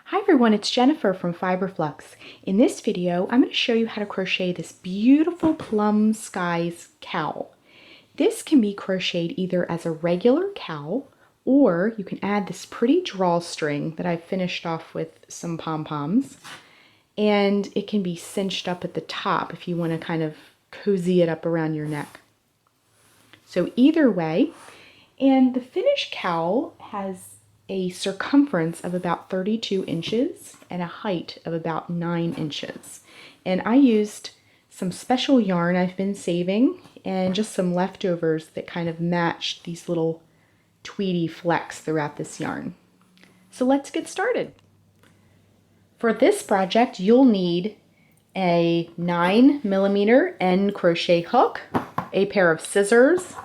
Hi everyone, it's Jennifer from Fiberflux. In this video, I'm going to show you how to crochet this beautiful Plum Skies Cowl. This can be crocheted either as a regular cowl, or you can add this pretty drawstring that I've finished off with some pom-poms, and it can be cinched up at the top if you want to kind of cozy it up around your neck. So either way, and the finished cowl has a circumference of about 32 inches and a height of about 9 inches. And I used some special yarn I've been saving and just some leftovers that kind of matched these little tweedy flecks throughout this yarn. So let's get started. For this project, you'll need a 9mm end crochet hook, a pair of scissors,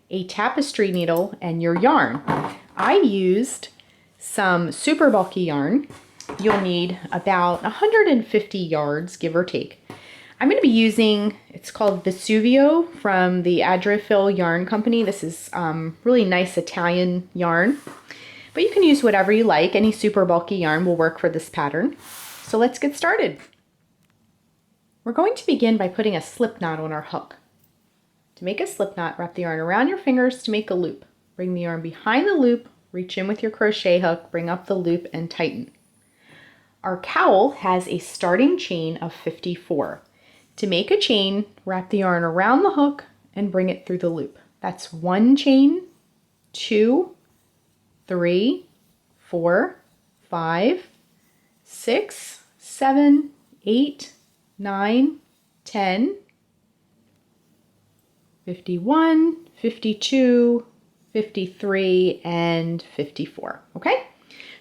a tapestry needle, and your yarn. I used some super bulky yarn. You'll need about 150 yards, give or take. I'm going to be using, it's called Vesuvio from the Adrifil Yarn Company. This is really nice Italian yarn, but you can use whatever you like. Any super bulky yarn will work for this pattern. So let's get started. We're going to begin by putting a slip knot on our hook. To make a slip knot, wrap the yarn around your fingers to make a loop. Bring the yarn behind the loop, reach in with your crochet hook, bring up the loop, and tighten. Our cowl has a starting chain of 54. To make a chain, wrap the yarn around the hook and bring it through the loop. That's 1 chain, 2, 3, 4, 5, 6, 7, 8, 9, 10, 51, 52, 53, and 54. Okay,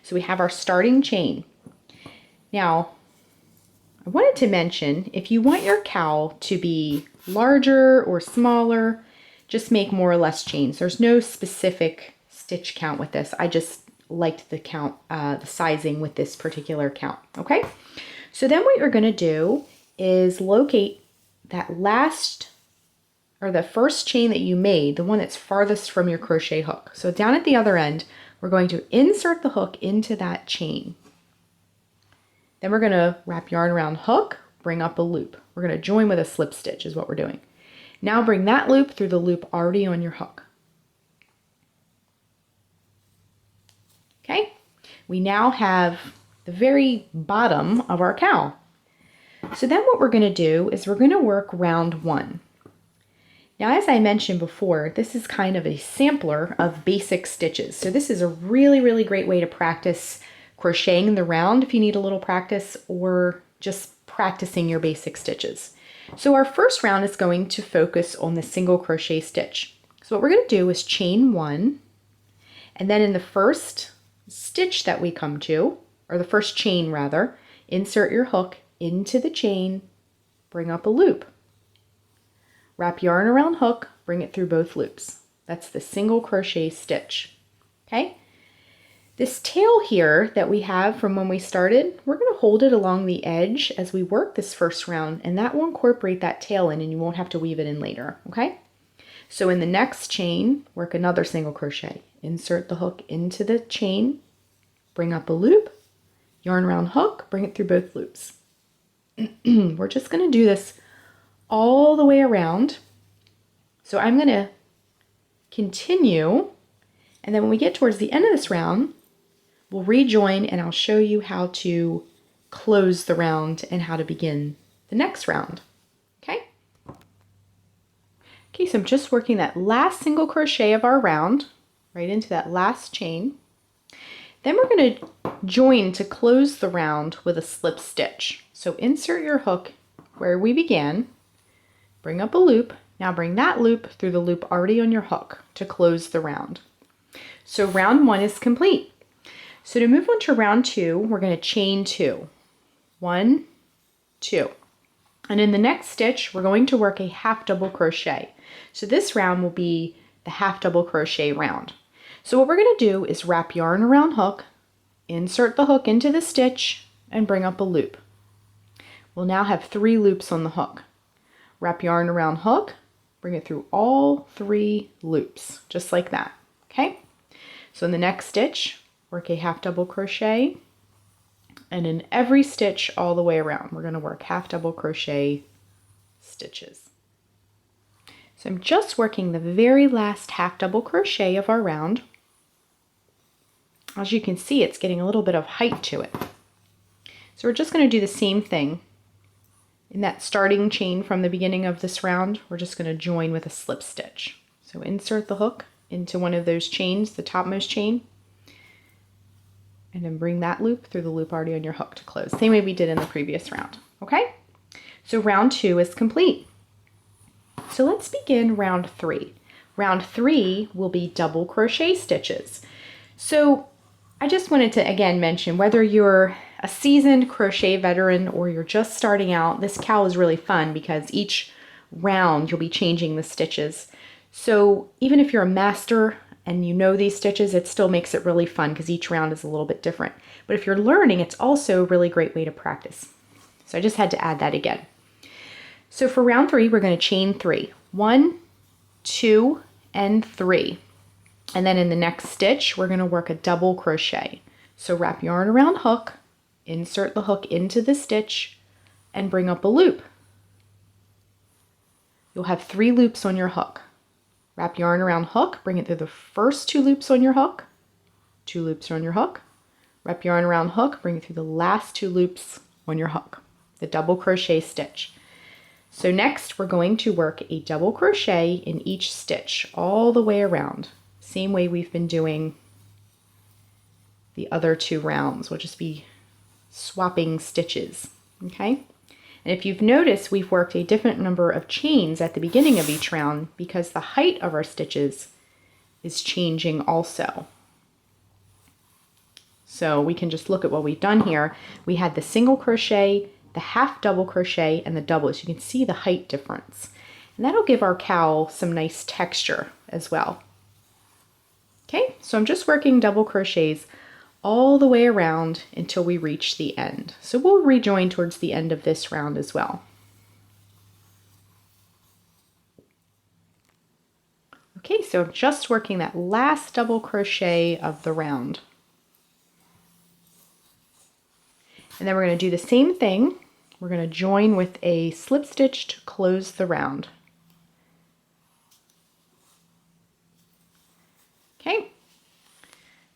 so we have our starting chain. Now, I wanted to mention, if you want your cowl to be larger or smaller, just make more or less chains. There's no specific stitch count with this. I just liked the count, the sizing with this particular count. Okay, so then what you're going to do is locate that last or the first chain that you made, the one that's farthest from your crochet hook. So down at the other end, we're going to insert the hook into that chain. Then we're going to wrap yarn around hook, bring up a loop. We're going to join with a slip stitch is what we're doing. Now bring that loop through the loop already on your hook. Okay, we now have the very bottom of our cowl. So then what we're going to do is we're going to work round 1. Now, as I mentioned before, this is kind of a sampler of basic stitches. So this is a really, really great way to practice crocheting the round if you need a little practice, or just practicing your basic stitches. So our first round is going to focus on the single crochet stitch. So what we're going to do is chain 1, and then in the first stitch that we come to, or the first chain rather, insert your hook into the chain, bring up a loop. Wrap yarn around hook, bring it through both loops. That's the single crochet stitch. Okay? This tail here that we have from when we started, we're going to hold it along the edge as we work this first round, and that will incorporate that tail in and you won't have to weave it in later. Okay? So in the next chain, work another single crochet. Insert the hook into the chain, bring up a loop, yarn around hook, bring it through both loops. We're just going to do this all the way around. So I'm going to continue, and then when we get towards the end of this round, we'll rejoin and I'll show you how to close the round and how to begin the next round. Okay? Okay, so I'm just working that last single crochet of our round right into that last chain. Then we're going to join to close the round with a slip stitch. So insert your hook where we began, bring up a loop. Now bring that loop through the loop already on your hook to close the round. So round 1 is complete. So to move on to round 2, we're going to chain 2. 1, 2. And in the next stitch, we're going to work a half double crochet. So this round will be the half double crochet round. So what we're going to do is wrap yarn around hook, insert the hook into the stitch, and bring up a loop. We'll now have 3 loops on the hook. Wrap yarn around hook, bring it through all 3 loops, just like that. Okay? So in the next stitch, work a half double crochet, And in every stitch all the way around, we're going to work half double crochet stitches. So I'm just working the very last half double crochet of our round. As you can see, it's getting a little bit of height to it. So we're just going to do the same thing. In that starting chain from the beginning of this round, we're just going to join with a slip stitch. So insert the hook into one of those chains, the topmost chain, and then bring that loop through the loop already on your hook to close. Same way we did in the previous round, okay? So round 2 is complete. So let's begin round 3. Round 3 will be double crochet stitches. So I just wanted to again mention, whether you're a seasoned crochet veteran or you're just starting out, this cowl is really fun because each round you'll be changing the stitches. So even if you're a master and you know these stitches, it still makes it really fun because each round is a little bit different. But if you're learning, it's also a really great way to practice. So I just had to add that again. So for round 3, we're going to chain 3. 1, 2, and 3. And then in the next stitch, we're going to work a double crochet. So wrap yarn around hook, insert the hook into the stitch, and bring up a loop. You'll have 3 loops on your hook. Wrap yarn around hook, bring it through the first 2 loops on your hook, 2 loops on your hook. Wrap yarn around hook, bring it through the last 2 loops on your hook, the double crochet stitch. So next we're going to work a double crochet in each stitch all the way around. Same way we've been doing the other 2 rounds. We'll just be swapping stitches, okay? And if you've noticed, we've worked a different number of chains at the beginning of each round because the height of our stitches is changing also. So we can just look at what we've done here. We had the single crochet, the half double crochet, and the double. So you can see the height difference. And that'll give our cowl some nice texture as well. Okay, so I'm just working double crochets all the way around until we reach the end. So we'll rejoin towards the end of this round as well. Okay, so I'm just working that last double crochet of the round. And then we're going to do the same thing. We're going to join with a slip stitch to close the round. Okay,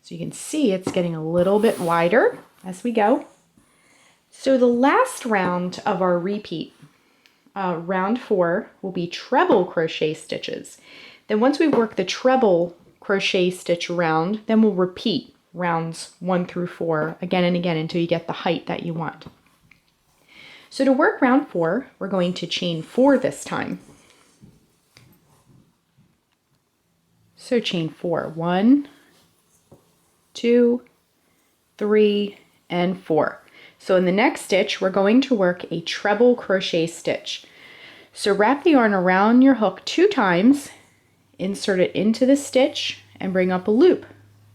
so you can see it's getting a little bit wider as we go. So the last round of our repeat, round 4, will be treble crochet stitches. Then once we work the treble crochet stitch round, then we'll repeat rounds 1 through 4 again and again until you get the height that you want. So to work round 4, we're going to chain 4 this time. So chain 4, 1, 2, 3, and 4. So in the next stitch, we're going to work a treble crochet stitch. So wrap the yarn around your hook 2 times, insert it into the stitch, and bring up a loop.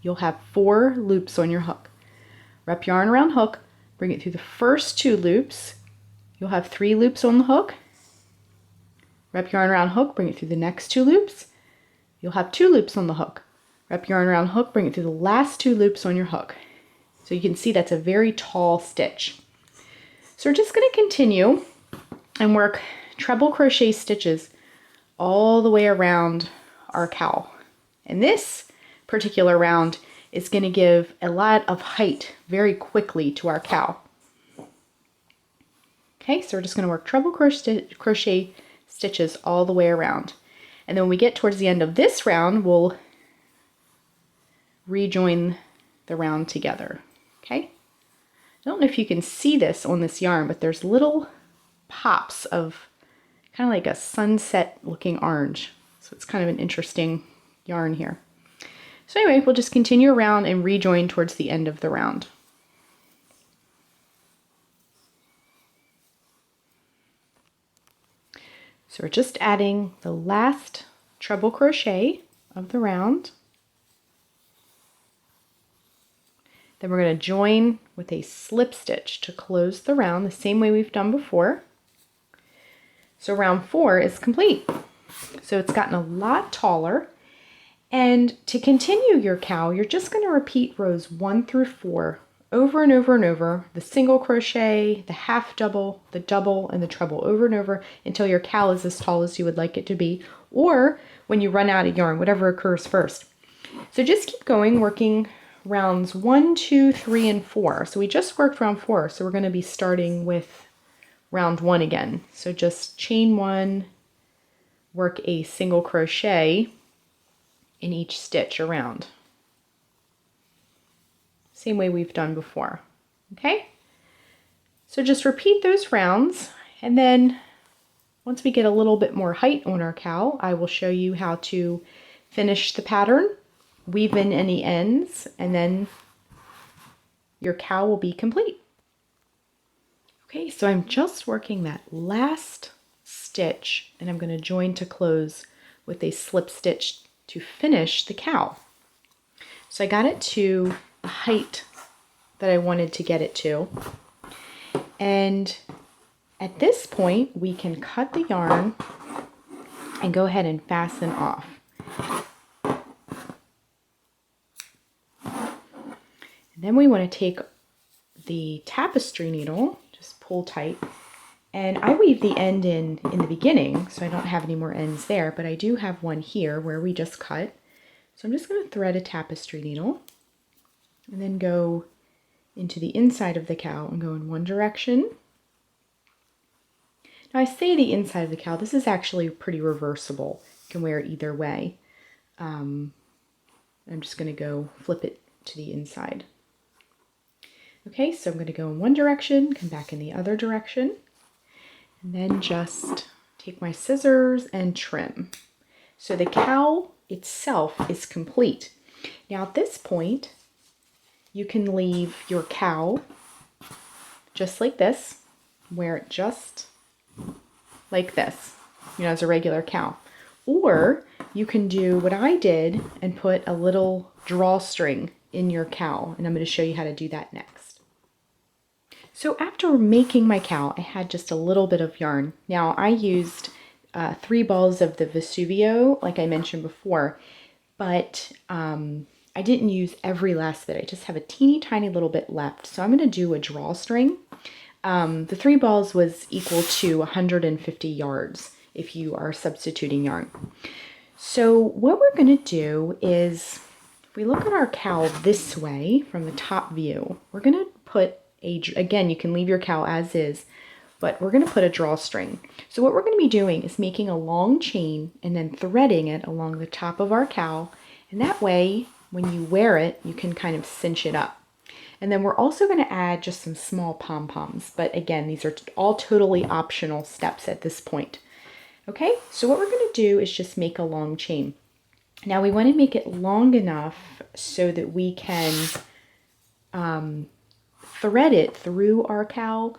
You'll have 4 loops on your hook. Wrap yarn around hook, bring it through the first 2 loops. You'll have 3 loops on the hook. Wrap yarn around hook, bring it through the next 2 loops. You'll have 2 loops on the hook. Wrap yarn around hook, bring it through the last 2 loops on your hook. So you can see that's a very tall stitch. So we're just going to continue and work treble crochet stitches all the way around our cowl. And this particular round is going to give a lot of height very quickly to our cowl. Okay, so we're just going to work treble crochet stitches all the way around. And then when we get towards the end of this round, we'll rejoin the round together. Okay? I don't know if you can see this on this yarn, but there's little pops of kind of like a sunset looking orange. So it's kind of an interesting yarn here. So anyway, we'll just continue around and rejoin towards the end of the round. So we're just adding the last treble crochet of the round. Then we're going to join with a slip stitch to close the round the same way we've done before. So round 4 is complete. So it's gotten a lot taller. And to continue your cowl, you're just going to repeat rows 1 through 4 over and over and over, the single crochet, the half double, the double, and the treble over and over until your cowl is as tall as you would like it to be, or when you run out of yarn, whatever occurs first. So just keep going, working rounds 1, 2, 3, and 4. So we just worked round 4, so we're going to be starting with round 1 again. So just chain 1, work a single crochet in each stitch around. Same way we've done before. Okay? So just repeat those rounds, and then once we get a little bit more height on our cowl, I will show you how to finish the pattern, weave in any ends, and then your cowl will be complete. Okay, so I'm just working that last stitch, and I'm going to join to close with a slip stitch to finish the cowl. So I got it to the height that I wanted to get it to, and at this point we can cut the yarn and go ahead and fasten off. And then we want to take the tapestry needle, just pull tight, and I weave the end in the beginning, so I don't have any more ends there, but I do have one here where we just cut. So I'm just going to thread a tapestry needle and then go into the inside of the cowl and go in one direction. Now I say the inside of the cowl, this is actually pretty reversible. You can wear it either way. I'm just going to go flip it to the inside. Okay, so I'm going to go in one direction, come back in the other direction, and then just take my scissors and trim. So the cowl itself is complete. Now at this point, you can leave your cowl just like this, wear it just like this, as a regular cowl. Or you can do what I did and put a little drawstring in your cowl, and I'm going to show you how to do that next. So after making my cowl, I had just a little bit of yarn. Now I used 3 balls of the Vesuvio, like I mentioned before, but I didn't use every last bit. I just have a teeny tiny little bit left. So I'm going to do a drawstring. The 3 balls was equal to 150 yards if you are substituting yarn. So what we're going to do is, if we look at our cowl this way from the top view, we're going to put again, you can leave your cowl as is, but we're going to put a drawstring. So what we're going to be doing is making a long chain and then threading it along the top of our cowl, and that way when you wear it you can kind of cinch it up. And then we're also going to add just some small pom-poms, but again, these are all totally optional steps at this point. Okay, so what we're going to do is just make a long chain. Now we want to make it long enough so that we can thread it through our cowl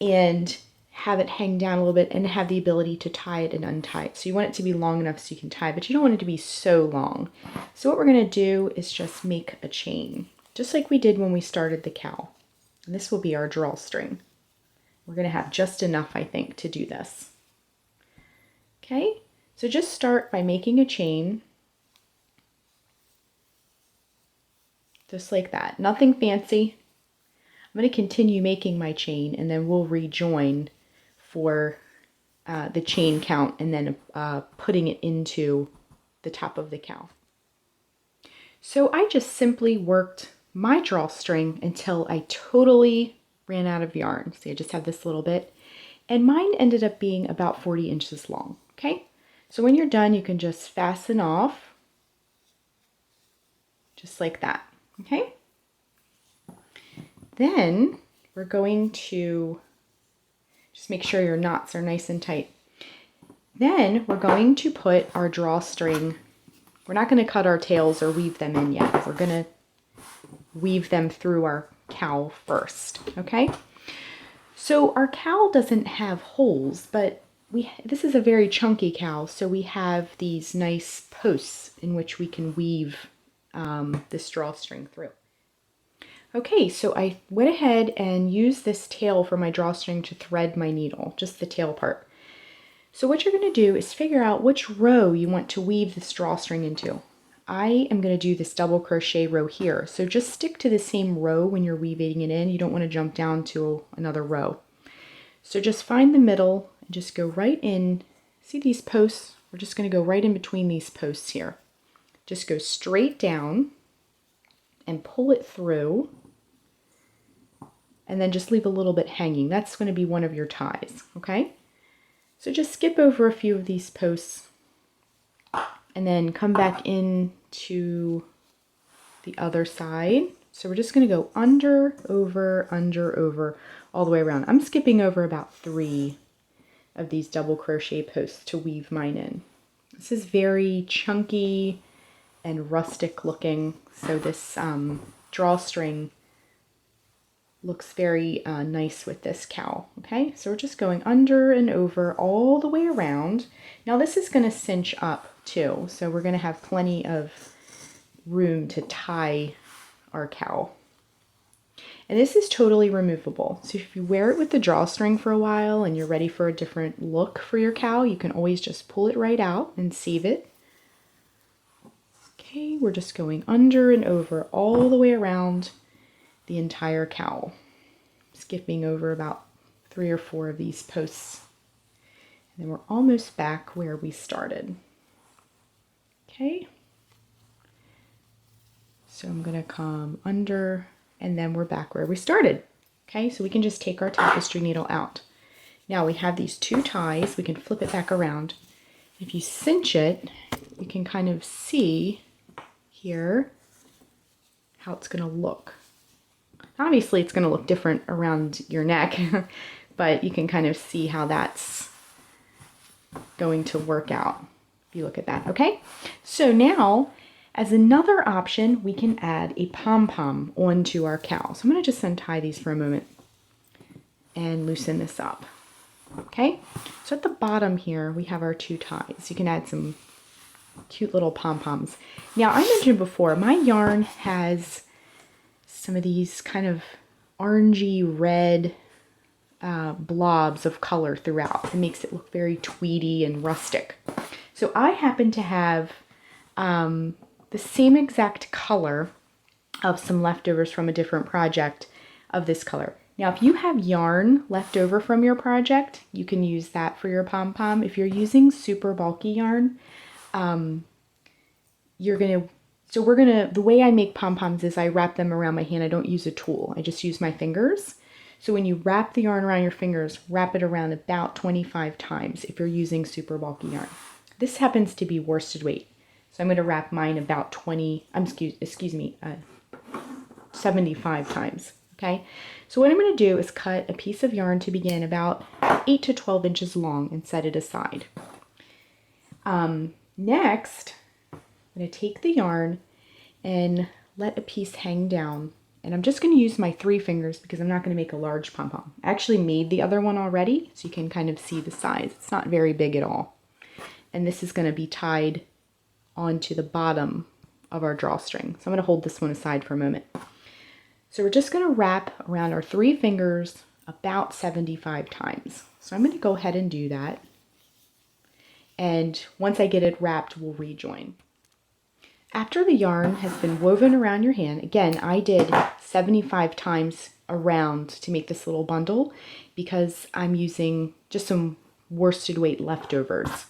and have it hang down a little bit and have the ability to tie it and untie it. So you want it to be long enough so you can tie, but you don't want it to be so long. So what we're going to do is just make a chain, just like we did when we started the cowl. And this will be our drawstring. We're going to have just enough, I think, to do this. Okay, so just start by making a chain, just like that. Nothing fancy. I'm going to continue making my chain, and then we'll rejoin for the chain count and then putting it into the top of the cowl. So I just simply worked my drawstring until I totally ran out of yarn. See, I just have this little bit, and mine ended up being about 40 inches long. Okay, so when you're done, you can just fasten off just like that. Okay, then we're going to just make sure your knots are nice and tight. Then we're going to put our drawstring, we're not going to cut our tails or weave them in yet. We're going to weave them through our cowl first. Okay, so our cowl doesn't have holes, but this is a very chunky cowl, so we have these nice posts in which we can weave this drawstring through. Okay, so I went ahead and used this tail for my drawstring to thread my needle, just the tail part. So what you're going to do is figure out which row you want to weave this drawstring into. I am going to do this double crochet row here. So just stick to the same row when you're weaving it in. You don't want to jump down to another row. So just find the middle and just go right in. See these posts? We're just going to go right in between these posts here. Just go straight down and pull it through, and then just leave a little bit hanging. That's going to be one of your ties, okay? So just skip over a few of these posts and then come back into the other side. So we're just going to go under, over, all the way around. I'm skipping over about 3 of these double crochet posts to weave mine in. This is very chunky and rustic looking, so this drawstring looks very nice with this cowl. Okay, so we're just going under and over all the way around. Now this is going to cinch up too, so we're going to have plenty of room to tie our cowl. And this is totally removable, so if you wear it with the drawstring for a while and you're ready for a different look for your cowl, you can always just pull it right out and sieve it. Okay, we're just going under and over all the way around the entire cowl. Skipping over about 3 or 4 of these posts. And then we're almost back where we started. Okay. So I'm going to come under, and then we're back where we started. Okay, so we can just take our tapestry needle out. Now we have these 2 ties. We can flip it back around. If you cinch it, you can kind of see here how it's going to look. Obviously it's going to look different around your neck, but you can kind of see how that's going to work out if you look at that. Okay, so now as another option, we can add a pom-pom onto our cowl. So I'm going to just untie these for a moment and loosen this up. Okay, so at the bottom here we have our 2 ties. You can add some cute little pom-poms. Now I mentioned before, my yarn has some of these kind of orangey red blobs of color throughout. It makes it look very tweedy and rustic. So I happen to have the same exact color of some leftovers from a different project of this color. Now if you have yarn left over from your project, you can use that for your pom-pom. If you're using super bulky yarn, the way I make pom-poms is I wrap them around my hand. I don't use a tool. I just use my fingers. So when you wrap the yarn around your fingers, wrap it around about 25 times if you're using super bulky yarn. This happens to be worsted weight. So I'm going to wrap mine about 75 times. Okay. So what I'm going to do is cut a piece of yarn to begin about 8 to 12 inches long and set it aside. Next, I'm going to take the yarn and let a piece hang down. And I'm just going to use my 3 fingers because I'm not going to make a large pom-pom. I actually made the other one already, so you can kind of see the size. It's not very big at all. And this is going to be tied onto the bottom of our drawstring. So I'm going to hold this one aside for a moment. So we're just going to wrap around our 3 fingers about 75 times. So I'm going to go ahead and do that. And once I get it wrapped, we'll rejoin. After the yarn has been woven around your hand, again, I did 75 times around to make this little bundle because I'm using just some worsted weight leftovers.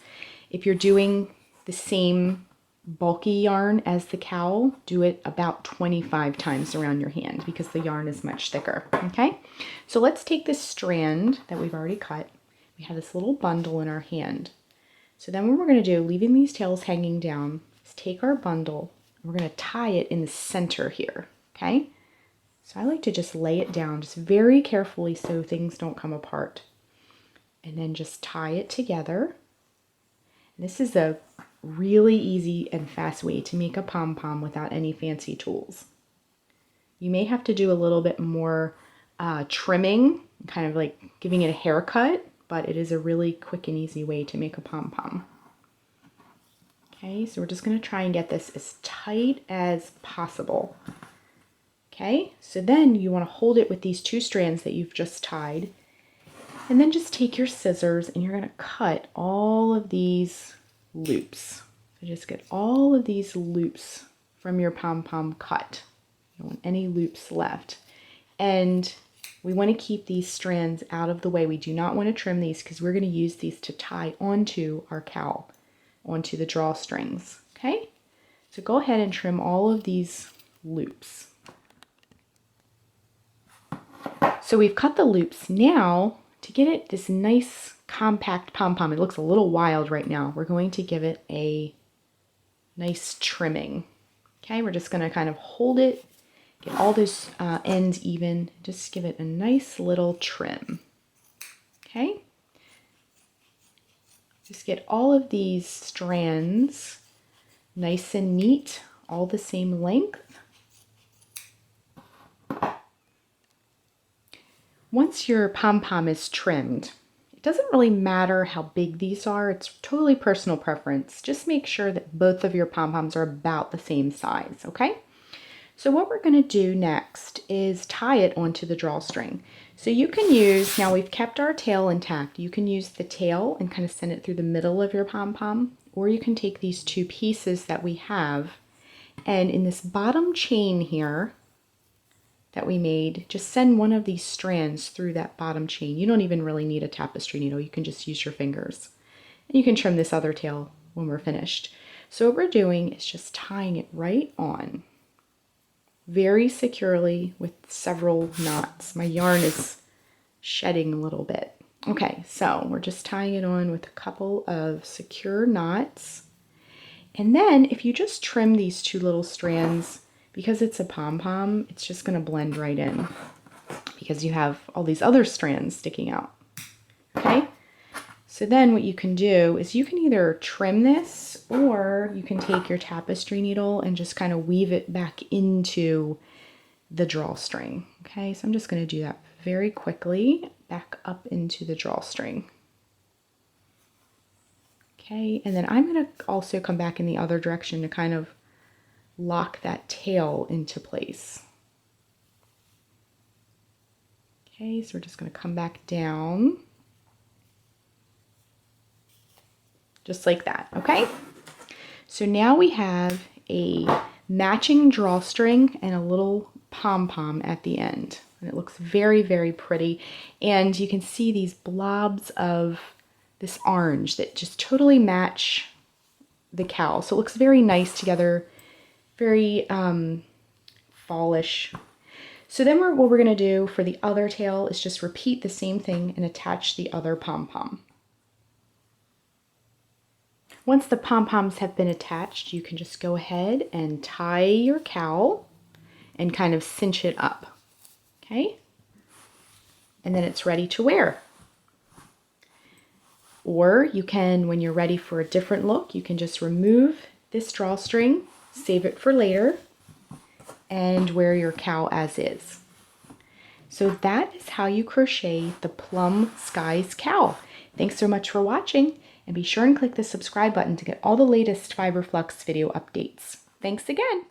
If you're doing the same bulky yarn as the cowl, do it about 25 times around your hand because the yarn is much thicker. Okay, so let's take this strand that we've already cut. We have this little bundle in our hand. So then what we're going to do, leaving these tails hanging down, is take our bundle and we're going to tie it in the center here. Okay, so I like to just lay it down just very carefully so things don't come apart, and then just tie it together. And this is a really easy and fast way to make a pom-pom without any fancy tools. You may have to do a little bit more trimming, kind of like giving it a haircut, but it is a really quick and easy way to make a pom-pom. Okay, so we're just going to try and get this as tight as possible. Okay, so then you want to hold it with these 2 strands that you've just tied, and then just take your scissors and you're going to cut all of these loops. So just get all of these loops from your pom-pom cut. You don't want any loops left. And we want to keep these strands out of the way. We do not want to trim these because we're going to use these to tie onto our cowl, onto the drawstrings. Okay? So go ahead and trim all of these loops. So we've cut the loops. Now, to get it this nice compact pom-pom, it looks a little wild right now, we're going to give it a nice trimming. Okay, we're just going to kind of hold it, get all those ends even, just give it a nice little trim. Okay, just get all of these strands nice and neat, all the same length. Once your pom-pom is trimmed, it doesn't really matter how big these are. It's totally personal preference. Just make sure that both of your pom-poms are about the same size, okay? So what we're going to do next is tie it onto the drawstring. So you can use, now we've kept our tail intact, you can use the tail and kind of send it through the middle of your pom-pom, or you can take these two pieces that we have, and in this bottom chain here that we made, just send one of these strands through that bottom chain. You don't even really need a tapestry needle. You can just use your fingers. And you can trim this other tail when we're finished. So what we're doing is just tying it right on very securely with several knots. My yarn is shedding a little bit. Okay, so we're just tying it on with a couple of secure knots. And then if you just trim these two little strands, because it's a pom-pom, it's just going to blend right in because you have all these other strands sticking out. Okay? So then what you can do is you can either trim this, or you can take your tapestry needle and just kind of weave it back into the drawstring. Okay? So I'm just going to do that very quickly, back up into the drawstring. Okay? And then I'm going to also come back in the other direction to kind of lock that tail into place. Okay, so we're just going to come back down just like that. Okay, so now we have a matching drawstring and a little pom-pom at the end, and it looks very, very pretty. And you can see these blobs of this orange that just totally match the cowl, so it looks very nice together. Very fallish. So then what we're going to do for the other tail is just repeat the same thing and attach the other pom-pom. Once the pom-poms have been attached, you can just go ahead and tie your cowl and kind of cinch it up. Okay? And then it's ready to wear. Or you can, when you're ready for a different look, you can just remove this drawstring, save it for later, and wear your cowl as is. So that is how you crochet the Plum Skies Cowl. Thanks so much for watching, and be sure and click the subscribe button to get all the latest Fiber Flux video updates. Thanks again!